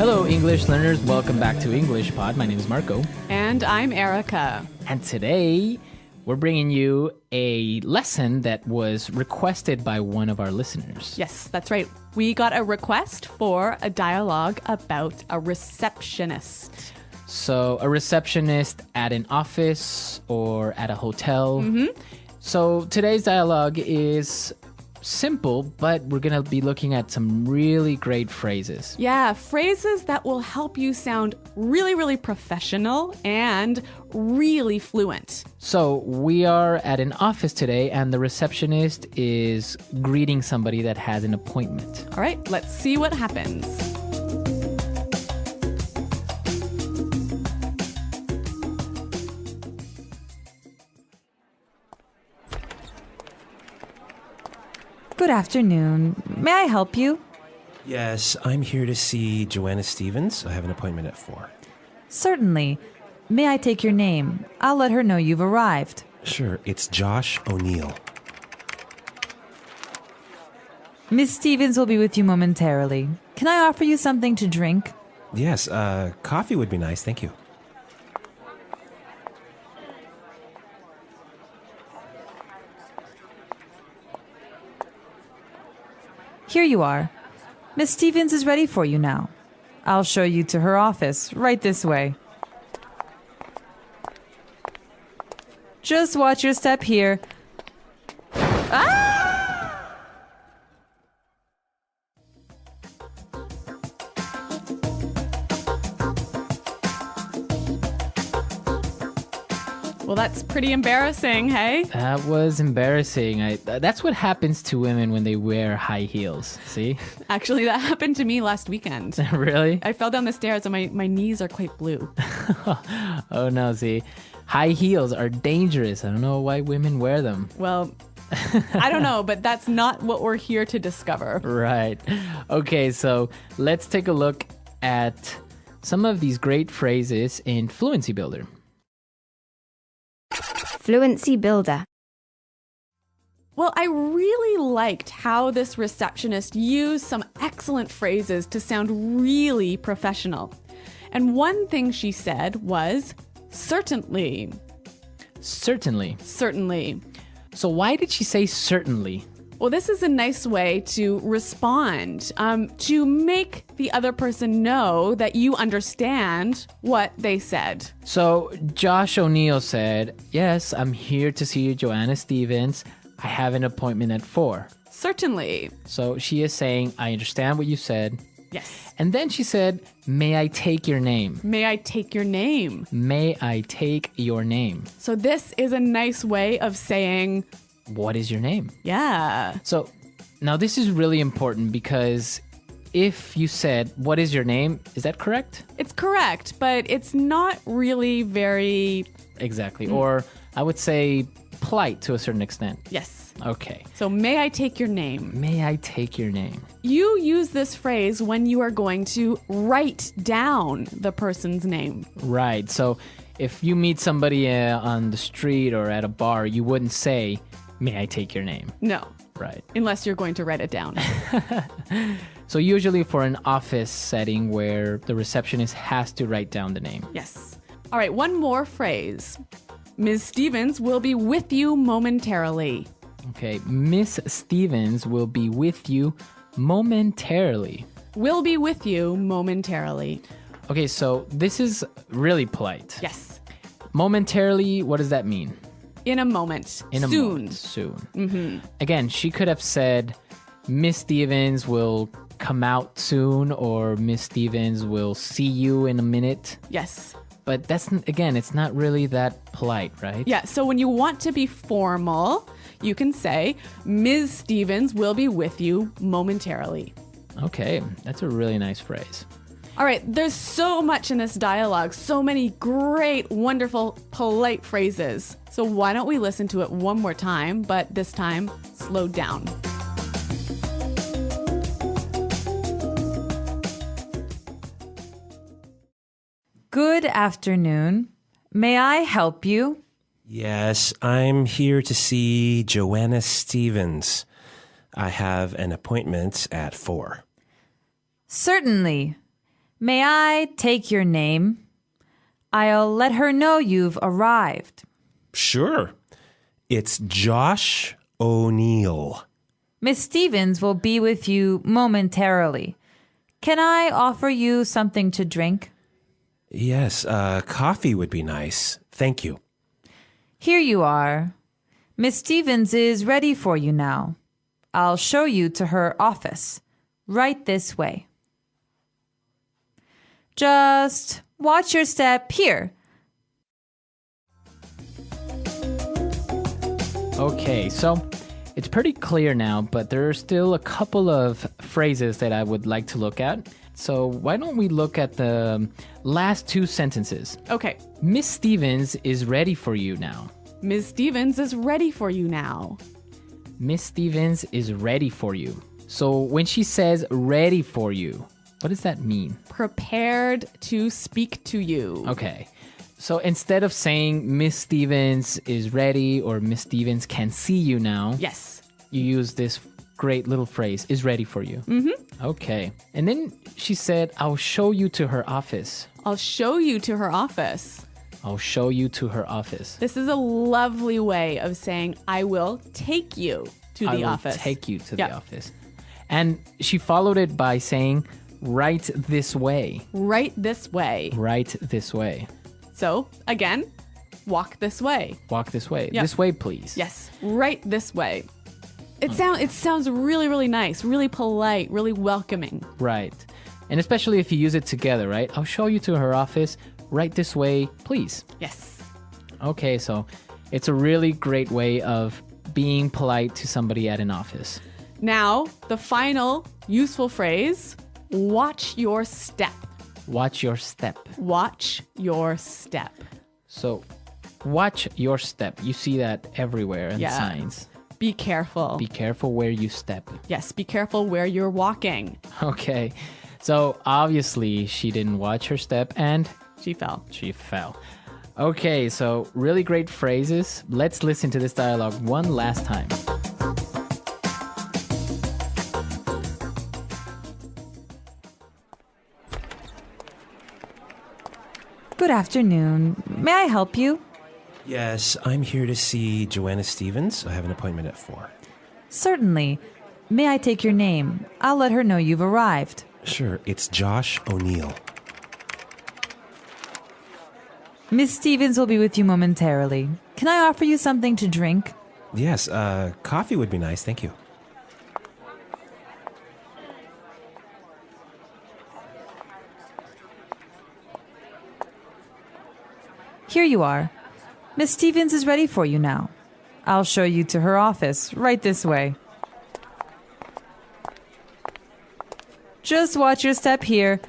Hello, English learners. Welcome back to English Pod. My name is Marco. And I'm Erica. And today, we're bringing you a lesson that was requested by one of our listeners. Yes, that's right. We got a request for a dialogue about a receptionist. So, a receptionist at an office or at a hotel. So, today's dialogue is simple, but we're going to be looking at some really great phrases. Yeah, phrases that will help you sound really, really professional and really fluent. So, we are at an office today, and the receptionist is greeting somebody that has an appointment. All right, let's see what happens. Good afternoon. May I help you? Yes, I'm here to see Joanna Stevens. I have an appointment at 4. Certainly. May I take your name? I'll let her know you've arrived. Sure, it's Josh O'Neill. Miss Stevens will be with you momentarily. Can I offer you something to drink? Yes, coffee would be nice, thank you. Here you are. Miss Stevens is ready for you now. I'll show you to her office, right this way. Just watch your step here. Well, that's pretty embarrassing, hey? That was embarrassing. That's what happens to women when they wear high heels. See? Actually, that happened to me last weekend. Really? I fell down the stairs and my knees are quite blue. Oh no, see? High heels are dangerous. I don't know why women wear them. Well, I don't know, but that's not what we're here to discover. Right. Okay, so let's take a look at some of these great phrases in Fluency Builder. Fluency Builder. Well, I really liked how this receptionist used some excellent phrases to sound really professional. And one thing she said was, certainly. Certainly. Certainly. So why did she say certainly? Well, this is a nice way to respond, to make the other person know that you understand what they said. So Josh O'Neill said, yes, I'm here to see Joanna Stevens. I have an appointment at 4. Certainly. So she is saying, I understand what you said. Yes. And then she said, may I take your name? May I take your name? May I take your name? So this is a nice way of saying, what is your name? yeah. So now this is really important because if you said, what is your name? Is that correct? It's correct, but it's not really very... Exactly. Or I would say polite to a certain extent. Yes. Okay. So may I take your name? May I take your name? You use this phrase when you are going to write down the person's name. Right. So if you meet somebody on the street or at a bar, you wouldn't say, may I take your name? No. Right. Unless you're going to write it down. So usually for an office setting where the receptionist has to write down the name. Yes. All right, one more phrase. Ms. Stevens will be with you momentarily. Okay. Miss Stevens will be with you momentarily. Will be with you momentarily. Okay, so this is really polite. Yes. Momentarily, what does that mean? In a moment. In a Soon. moment. Soon. Again, she could have said, Miss Stevens will come out soon, or Miss Stevens will see you in a minute. Yes. But again, it's not really that polite, right? Yeah, so when you want to be formal, you can say, Ms. Stevens will be with you momentarily. Okay, that's a really nice phrase. All right, there's so much in this dialogue, so many great, wonderful, polite phrases. So why don't we listen to it one more time, but this time, slowed down. Good afternoon. May I help you? Yes, I'm here to see Joanna Stevens. I have an appointment at 4. Certainly. May I take your name? I'll let her know you've arrived. Sure. It's Josh O'Neill. Miss Stevens will be with you momentarily. Can I offer you something to drink? Yes, coffee would be nice. Thank you. Here you are. Miss Stevens is ready for you now. I'll show you to her office. Right this way. Just watch your step here. Okay, so it's pretty clear now, but there are still a couple of phrases that I would like to look at. So why don't we look at the last two sentences? Okay. Miss Stevens is ready for you now. Ms. Stevens is ready for you now. Miss Stevens is ready for you. So when she says ready for you, what does that mean? Prepared to speak to you. Okay. So instead of saying Miss Stevens is ready or Miss Stevens can see you now, Yes. you use this great little phrase, is ready for you. Mm-hmm. Okay. And then she said, I'll show you to her office. I'll show you to her office. I'll show you to her office. This is a lovely way of saying, I will take you to the office. I will take you to Yep. the office. And she followed it by saying, right this way. Right this way. Right this way. So, again, walk this way. Walk this way. Yep. This way, please. Yes, right this way. It sounds really, really nice, really polite, really welcoming. Right. And especially if you use it together, right? I'll show you to her office. Right this way, please. Yes. Okay, so it's a really great way of being polite to somebody at an office. Now, the final useful phrase, watch your step. Watch your step. Watch your step. So, watch your step. You see that everywhere in Yeah. signs. Be careful. Be careful where you step. Yes, be careful where you're walking. Okay. So, obviously, she didn't watch her step and She fell. she fell. Okay, so really great phrases. Let's listen to this dialogue one last time. Good afternoon. May I help you? Yes, I'm here to see Joanna Stevens. I have an appointment at 4. Certainly. May I take your name? I'll let her know you've arrived. Sure, it's Josh O'Neill. Miss Stevens will be with you momentarily. Can I offer you something to drink? Yes, coffee would be nice. Thank you. Here you are. Miss Stevens is ready for you now. I'll show you to her office. Right this way. Just watch your step here.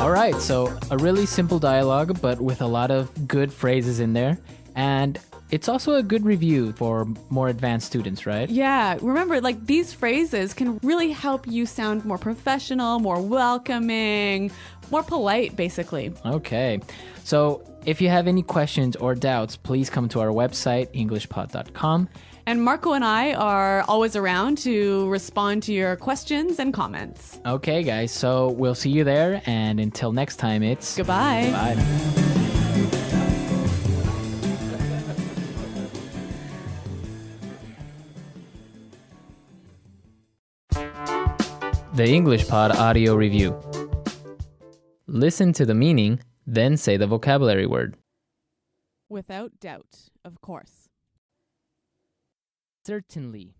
All right, so a really simple dialogue, but with a lot of good phrases in there. And it's also a good review for more advanced students, right? Yeah, remember, like these phrases can really help you sound more professional, more welcoming, more polite, basically. Okay. So if you have any questions or doubts, please come to our website, englishpod.com. And Marco and I are always around to respond to your questions and comments. Okay, guys, so we'll see you there. And until next time, it's Goodbye. Bye. The English Pod Audio Review. Listen to the meaning, then say the vocabulary word. Without doubt, of course. Certainly.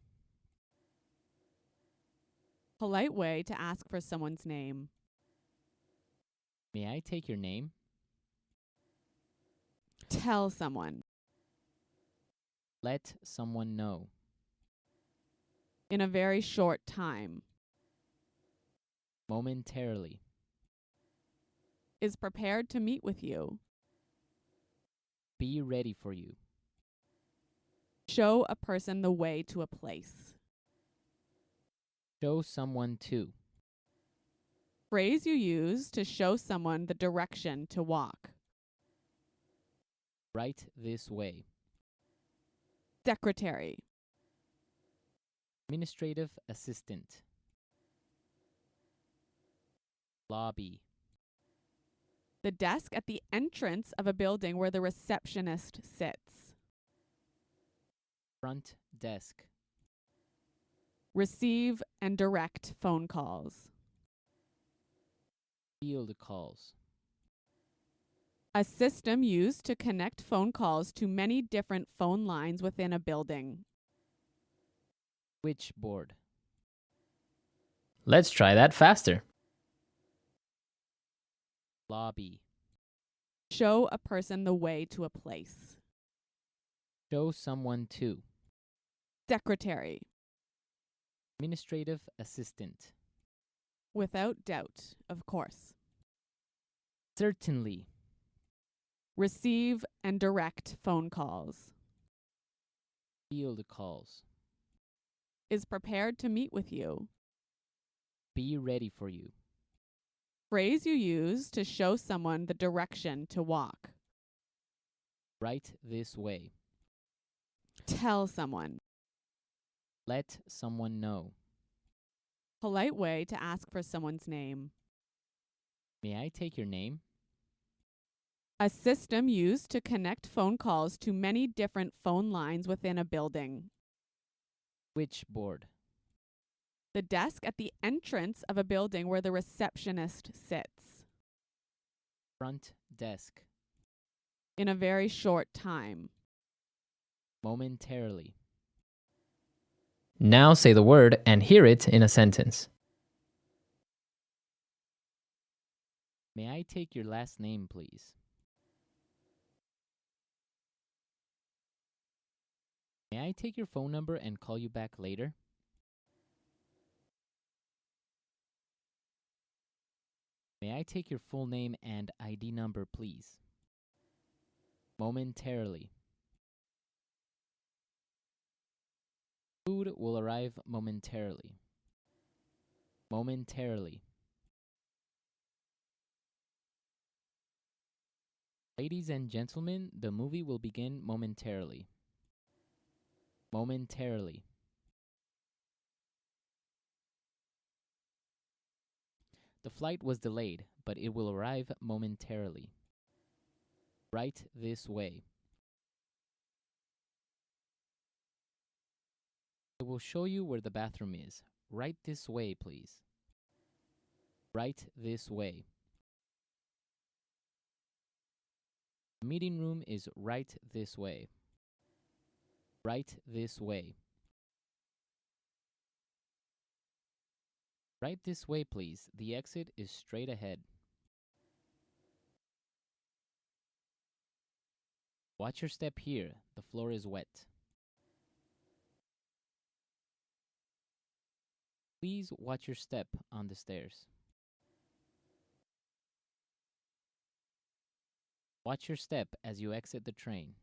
Polite way to ask for someone's name. May I take your name? Tell someone. Let someone know. In a very short time. Momentarily. Is prepared to meet with you. Be ready for you. Show a person the way to a place. Show someone to. Phrase you use to show someone the direction to walk. Right this way. secretary, administrative assistant, lobby, the desk at the entrance of a building where the receptionist sits, front desk, receive and direct phone calls, field calls, a system used to connect phone calls to many different phone lines within a building, switchboard. Let's try that faster. Lobby, show a person the way to a place, show someone to, secretary, administrative assistant, without doubt, of course, certainly, receive and direct phone calls, field calls, is prepared to meet with you, be ready for you, phrase you use to show someone the direction to walk, right this way, tell someone, let someone know. polite way to ask for someone's name, May I take your name? a system used to connect phone calls to many different phone lines within a building, Switchboard, the desk at the entrance of a building where the receptionist sits, front desk, in a very short time, momentarily. Now say the word and hear it in a sentence. May I take your last name, please? May I take your phone number and call you back later? May I take your full name and ID number, please? Momentarily. Food will arrive momentarily. Momentarily. Ladies and gentlemen, the movie will begin momentarily. Momentarily. The flight was delayed, but it will arrive momentarily. Right this way. I will show you where the bathroom is. Right this way, please. Right this way. The meeting room is right this way. Right this way. Right this way, please. The exit is straight ahead. Watch your step here. The floor is wet. Please watch your step on the stairs. Watch your step as you exit the train.